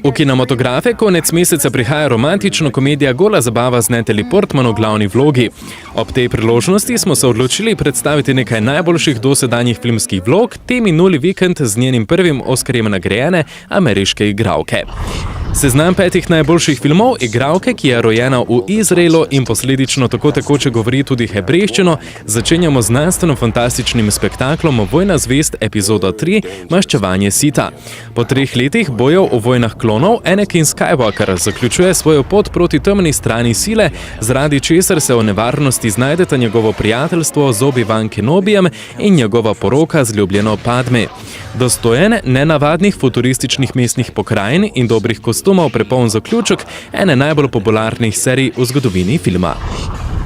V kinematografe konec meseca prihaja romantična komedija Gola zabava z Natalie Portman v glavni vlogi. Ob tej priložnosti smo se odločili predstaviti nekaj najboljših dosedanjih filmskih vlog te minuli vikend z njenim prvim Oscarjem nagrajene ameriške igralke. Seznam 5 najboljših filmov igralke, ki je rojena v Izraelu in posledično tako tekoče govori tudi hebrejščino, začenjamo z znanstveno-fantastičnim spektaklom Vojna zvezd epizoda 3 Maščevanje sita. Po 3 letih bojev v vojnah klonov Anakin Skywalker zaključuje svojo pot proti temni strani sile, zaradi česar se v nevarnosti znajdeta njegovo prijateljstvo z Obi-Wan Kenobijem in njegova poroka z ljubljeno Padme. Dostojen nenavadnih futurističnih mestnih pokrajin in dobrih kostumov prepoln zaključek ene najbolj popularnih serij v zgodovini filma.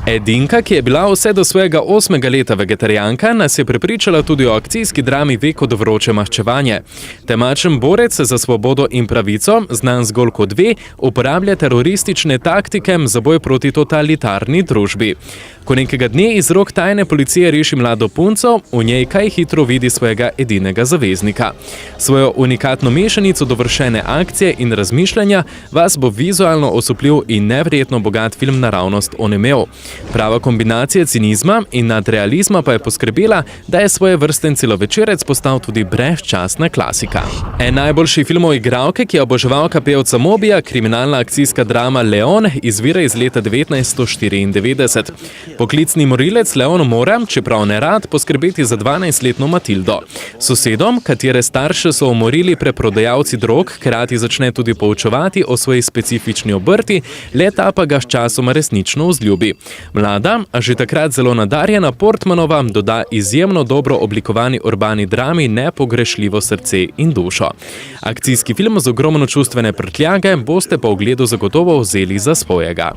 Edinka, ki je bila vse do svojega 8. leta vegetarijanka, nas je prepričala tudi o akcijski drami Ve kot vroče maščevanje. Temačen borec za svobodo in pravico, znan zgolj kot Ve, uporablja teroristične taktike za boj proti totalitarni družbi. Ko nekega dne iz rok tajne policije reši mlado punco, v njej kaj hitro vidi svojega edinega zaveznika. Svojo unikatno mešanico dovršene akcije in razmišljanja vas bo vizualno osupljiv in neverjetno bogat film naravnost onemel. Prava kombinacija cinizma in nadrealizma pa je poskrbela, da je svojevrsten celovečerec postal tudi brezčasna klasika. En najboljših filmov igralke, ki je oboževalka pevca Mobija, kriminalna akcijska drama Leon, izvira iz leta 1994. Poklicni morilec Leon mora, čeprav ne rad, poskrbeti za 12-letno Matildo. Sosedom, katere starše so umorili preprodajalci drog, hkrati začne tudi poučevati o svoji specifični obrti, le-ta pa ga sčasoma resnično vzljubi. Mlada, a že takrat zelo nadarjena Portmanova doda izjemno dobro oblikovani urbani drami nepogrešljivo srce in dušo. Akcijski film z ogromno čustvene prtljage boste po ogledu zagotovo vzeli za svojega.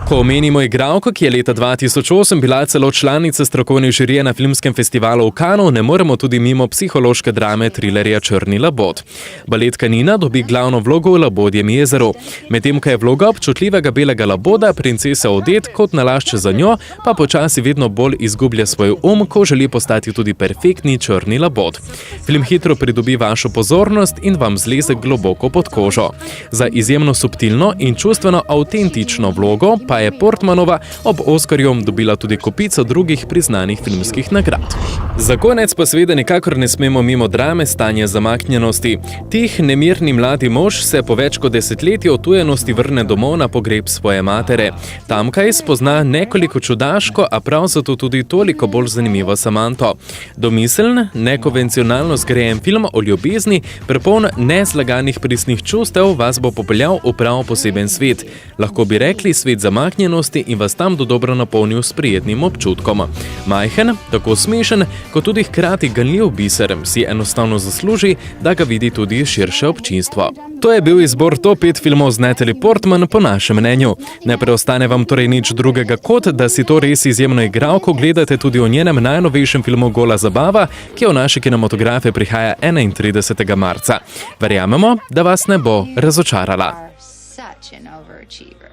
Ko omenimo igralko, ki je leta 2008 bila celo članica strokovne žirije na filmskem festivalu v Cannesu, ne moremo tudi mimo psihološke drame trilerja Črni labod. Baletka Nina dobi glavno vlogo v Labodjem jezeru. Medtem ko je vloga občutljivega belega laboda princese Odet kot nalašč za njo, pa počasi vedno bolj izgublja svoj ko želi postati tudi perfektni črni labod. Film hitro pridobi vašo pozornost in vam zleze globoko pod kožo. Za izjemno subtilno in čustveno avtentično vlogo pa je Portmanova ob Oscarju dobila tudi kopico drugih priznanih filmskih nagrad. Za konec pa seveda nikakor ne smemo mimo drame Stanje zamaknjenosti. Tih nemirni mladi mož se po več kot desetletju otujenosti vrne domov na pogreb svoje matere. Tamkaj spozna nekoliko čudaško, a prav zato tudi toliko bolj zanimivo Samanto. Domiseln, nekonvencionalno zgrajen film o ljubezni, prepoln nezlaganih pristnih čustev, vas bo popeljal v prav poseben svet. Lahko bi rekli svet zamaknjenosti in vas tam dodobro napolnil s prijetnim občutkom. Majhen, tako smešen, kot tudi hkrati ganljiv biser, si enostavno zasluži, da ga vidi tudi širše občinstvo. To je bil izbor top 5 filmov z Natalie Portman po našem mnenju. Ne preostane vam torej nič drugega kot, da si to res izjemno igralko gledate tudi v njenem najnovejšem filmu Gola zabava, ki v naše kinematografe prihaja 31. marca. Verjamemo, da vas ne bo razočarala. Such an overachiever.